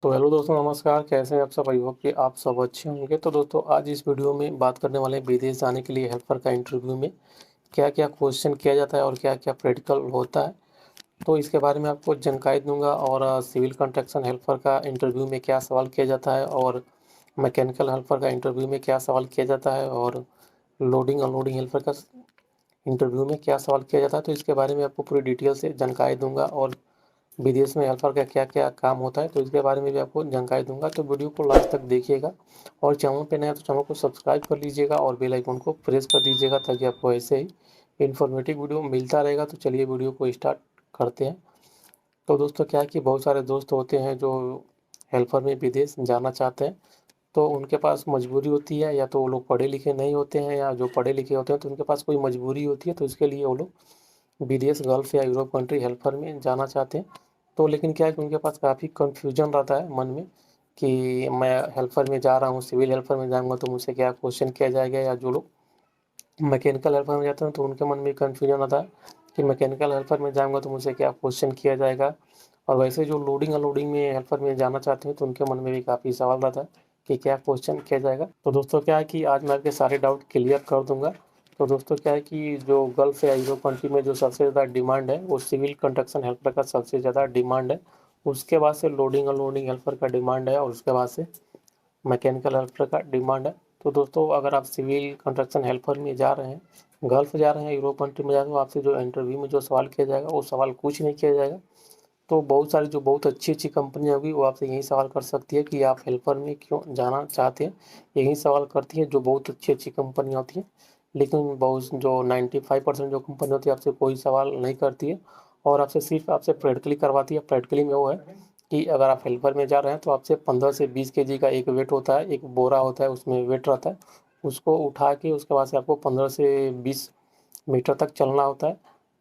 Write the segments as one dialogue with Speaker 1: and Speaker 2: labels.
Speaker 1: तो हेलो दोस्तों, नमस्कार। कैसे हैं आप सब? आई होप कि आप सब अच्छे होंगे। तो दोस्तों, आज इस वीडियो में बात करने वाले हैं विदेश जाने के लिए हेल्पर का इंटरव्यू में क्या क्या क्वेश्चन किया जाता है और क्या क्या प्रैक्टिकल होता है। तो इसके बारे में आपको जानकारी दूंगा। और सिविल कंस्ट्रक्शन हेल्पर का इंटरव्यू में क्या सवाल किया जाता है और मैकेनिकल हेल्पर का इंटरव्यू में क्या सवाल किया जाता है और लोडिंग अनलोडिंग हेल्पर का इंटरव्यू में क्या सवाल किया जाता है। तो इसके बारे में आपको पूरी डिटेल से जानकारी दूंगा। और विदेश में हेल्पर का क्या क्या काम होता है तो इसके बारे में भी आपको जानकारी दूंगा। तो वीडियो को लास्ट तक देखिएगा। और चैनल पे नया तो चैनल को सब्सक्राइब कर लीजिएगा और बेल आइकन को प्रेस कर दीजिएगा ताकि आपको ऐसे ही इन्फॉर्मेटिव वीडियो मिलता रहेगा। तो चलिए वीडियो को स्टार्ट करते हैं। तो दोस्तों, क्या है कि बहुत सारे दोस्त होते हैं जो हेल्पर में विदेश जाना चाहते हैं। तो उनके पास मजबूरी होती है, या तो वो लोग पढ़े लिखे नहीं होते हैं, या जो पढ़े लिखे होते हैं तो उनके पास कोई मजबूरी होती है, तो इसके लिए वो लोग विदेश, गल्फ या यूरोप कंट्री हेल्पर में जाना चाहते हैं। तो लेकिन क्या है कि उनके पास काफ़ी कन्फ्यूजन रहता है मन में कि मैं हेल्पर में जा रहा हूँ, सिविल हेल्पर में जाऊँगा तो मुझसे क्या क्वेश्चन किया जाएगा। या जो लोग मैकेनिकल हेल्पर में जाते हैं तो उनके मन में कन्फ्यूजन आता है कि मैकेनिकल हेल्पर में जाऊँगा तो मुझसे क्या क्वेश्चन किया जाएगा। और वैसे जो लोडिंग अनलोडिंग में हेल्पर में जाना चाहते हैं तो उनके मन में भी काफ़ी सवाल रहता है कि क्या क्वेश्चन किया जाएगा। तो दोस्तों, क्या है कि आज मैं आपके सारे डाउट क्लियर कर दूंगा। तो दोस्तों, क्या है कि जो गल्फ या यूरोप कंट्री में जो सबसे ज़्यादा डिमांड है वो सिविल कंस्ट्रक्शन हेल्पर का सबसे ज़्यादा डिमांड है। उसके बाद से लोडिंग अनलोडिंग हेल्पर का डिमांड है और उसके बाद से मैकेनिकल हेल्पर का डिमांड है। तो दोस्तों, अगर आप सिविल कंस्ट्रक्शन हेल्पर में जा रहे हैं, गल्फ जा रहे हैं, यूरोप कंट्री में जा रहे हैं, तो आपसे जो इंटरव्यू में जो सवाल किया जाएगा वो सवाल कुछ नहीं किया जाएगा। तो बहुत सारी जो बहुत अच्छी अच्छी कंपनियां होगी वो आपसे यही सवाल कर सकती है कि आप हेल्पर में क्यों जाना चाहते हैं। यही सवाल करती है जो बहुत अच्छी अच्छी कंपनियां होती हैं। लेकिन बहुत जो 95% जो कंपनी होती है आपसे कोई सवाल नहीं करती है और आपसे सिर्फ आपसे प्रैक्टिकली करवाती है। प्रैक्टिकली में वो है कि अगर आप हेल्पर में जा रहे हैं तो आपसे 15 से 20 केजी का एक वेट होता है, एक बोरा होता है, उसमें वेट रहता है। उसको उठा के उसके बाद से आपको 15 से 20 मीटर तक चलना होता है।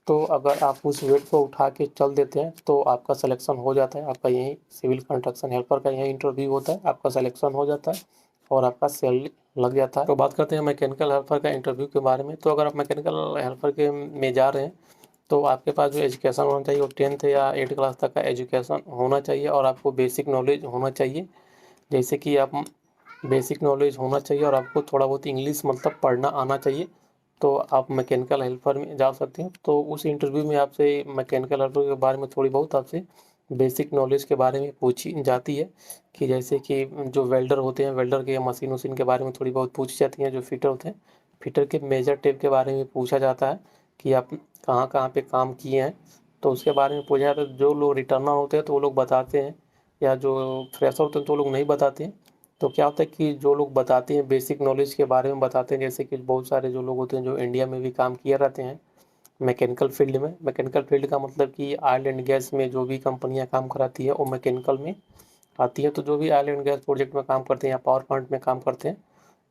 Speaker 1: तो अगर आप उस वेट को उठा के चल देते हैं तो आपका सिलेक्शन हो जाता है। आपका यही सिविल कंस्ट्रक्शन हेल्पर का यही इंटरव्यू होता है, आपका सिलेक्शन हो जाता है और आपका सैलरी लग जाता है। तो बात करते हैं मैकेनिकल हेल्पर का इंटरव्यू के बारे में। तो अगर आप मैकेनिकल हेल्पर के में जा रहे हैं तो आपके पास जो एजुकेशन होना चाहिए वो 10th या 8 क्लास तक का एजुकेशन होना चाहिए और आपको बेसिक नॉलेज होना चाहिए। जैसे कि आप बेसिक नॉलेज होना चाहिए और आपको थोड़ा बहुत इंग्लिश मतलब पढ़ना आना चाहिए। तो आप मैकेनिकल हेल्पर में जा सकते हैं। तो उस इंटरव्यू में आपसे मैकेनिकल हेल्पर के बारे में थोड़ी बहुत आपसे बेसिक नॉलेज के बारे में पूछी जाती है कि जैसे कि जो वेल्डर होते हैं, वेल्डर के मशीन वशीन के बारे में थोड़ी बहुत पूछी जाती हैं। जो फिटर होते हैं, फिटर के मेजर टेप के बारे में पूछा जाता है कि आप कहाँ कहाँ पे काम किए हैं। तो उसके बारे में पूछा जाता है। जो लोग रिटर्नर होते हैं तो वो लोग बताते हैं, या जो फ्रेशर होते हैं तो वो लोग नहीं बताते हैं। तो क्या होता है कि जो लोग बताते हैं बेसिक नॉलेज के बारे में बताते हैं, जैसे कि बहुत सारे जो लोग होते हैं जो इंडिया में भी काम किए रहते हैं मैकेनिकल फील्ड में। मैकेनिकल फील्ड का मतलब कि ऑयल एंड गैस में जो भी कंपनियां काम कराती है वो मैकेनिकल में आती है। तो जो भी ऑयल एंड गैस प्रोजेक्ट में काम करते हैं या पावर प्लांट में काम करते हैं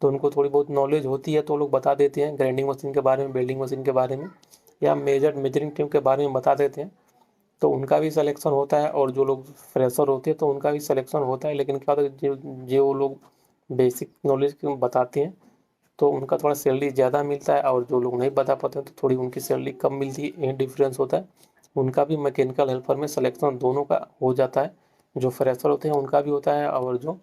Speaker 1: तो उनको थोड़ी बहुत नॉलेज होती है, तो वो लोग बता देते हैं ग्राइंडिंग मशीन के बारे में, वेल्डिंग मशीन के बारे में, या मेजरिंग टेप के बारे में बता देते हैं। तो उनका भी सिलेक्शन होता है। और जो लोग फ्रेशर होते हैं तो उनका भी सिलेक्शन होता है। लेकिन क्या होता है, जो जो लोग बेसिक नॉलेज बताते हैं तो उनका थोड़ा सैलरी ज़्यादा मिलता है, और जो लोग नहीं बता पाते हैं तो थोड़ी उनकी सैलरी कम मिलती है। ये डिफरेंस होता है। उनका भी मैकेनिकल हेल्पर में सिलेक्शन दोनों का हो जाता है। जो फ्रेशर होते हैं उनका भी होता है, और जो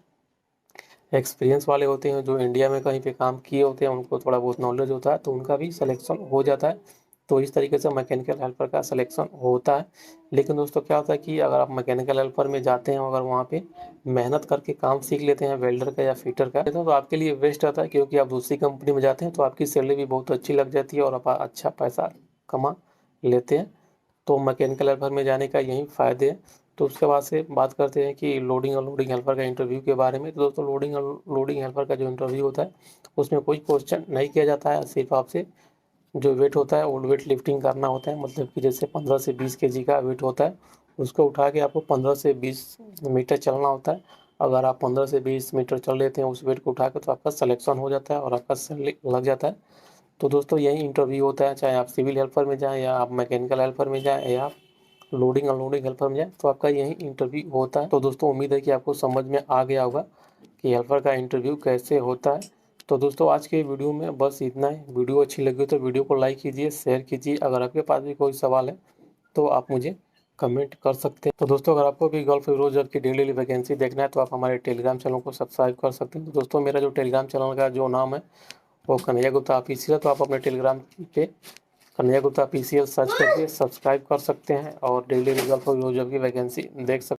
Speaker 1: एक्सपीरियंस वाले होते हैं जो इंडिया में कहीं पे काम किए होते हैं उनको थोड़ा बहुत नॉलेज होता है तो उनका भी सिलेक्शन हो जाता है। तो इस तरीके से मैकेनिकल हेल्पर का सिलेक्शन होता है। लेकिन दोस्तों, क्या होता है कि अगर आप मैकेनिकल हेल्पर में जाते हैं, अगर वहाँ पे मेहनत करके काम सीख लेते हैं वेल्डर का या फिटर का, तो आपके लिए बेस्ट रहता है, क्योंकि आप दूसरी कंपनी में जाते हैं तो आपकी सैलरी भी बहुत अच्छी लग जाती है और आप अच्छा पैसा कमा लेते हैं। तो मैकेनिकल हेल्पर में जाने का यही फ़ायदे हैं। तो उसके बाद से बात करते हैं कि लोडिंग और लोडिंग हेल्पर का इंटरव्यू के बारे में। तो दोस्तों, लोडिंग और लोडिंग हेल्पर का जो इंटरव्यू होता है उसमें कोई क्वेश्चन नहीं किया जाता है। सिर्फ आपसे जो वेट होता है वो वेट लिफ्टिंग करना होता है। मतलब कि जैसे 15 से 20 केजी का वेट होता है, उसको उठा के आपको 15 से 20 मीटर चलना होता है। अगर आप 15 से 20 मीटर चल लेते हैं उस वेट को उठा के तो आपका सिलेक्शन हो जाता है और आपका सैलरी लग जाता है। तो दोस्तों, यही इंटरव्यू होता है, चाहे आप सिविल हेल्पर में जाएँ या आप मैकेनिकल हेल्पर में जाएँ या आप लोडिंग अनलोडिंग हेल्पर में जाए, तो आपका यही इंटरव्यू होता है। तो दोस्तों, उम्मीद है कि आपको समझ में आ गया होगा कि हेल्पर का इंटरव्यू कैसे होता है। तो दोस्तों, आज के वीडियो में बस इतना ही। वीडियो अच्छी लगी हो तो वीडियो को लाइक कीजिए, शेयर कीजिए। अगर आपके पास भी कोई सवाल है तो आप मुझे कमेंट कर सकते हैं। तो दोस्तों अगर आपको भी गल्फ यूरो जॉब की डेली वैकेंसी देखना है तो आप हमारे टेलीग्राम चैनल को सब्सक्राइब कर सकते हैं। तो दोस्तों मेरा जो टेलीग्राम चैनल का जो नाम है वो कन्हैया गुप्ता ऑफिशियल है, तो आप अपने टेलीग्राम पे कन्हैया गुप्ता ऑफिशियल सर्च करके सब्सक्राइब कर सकते हैं और डेली गल्फ यूरो जॉब की वैकेंसी देख सकते हैं।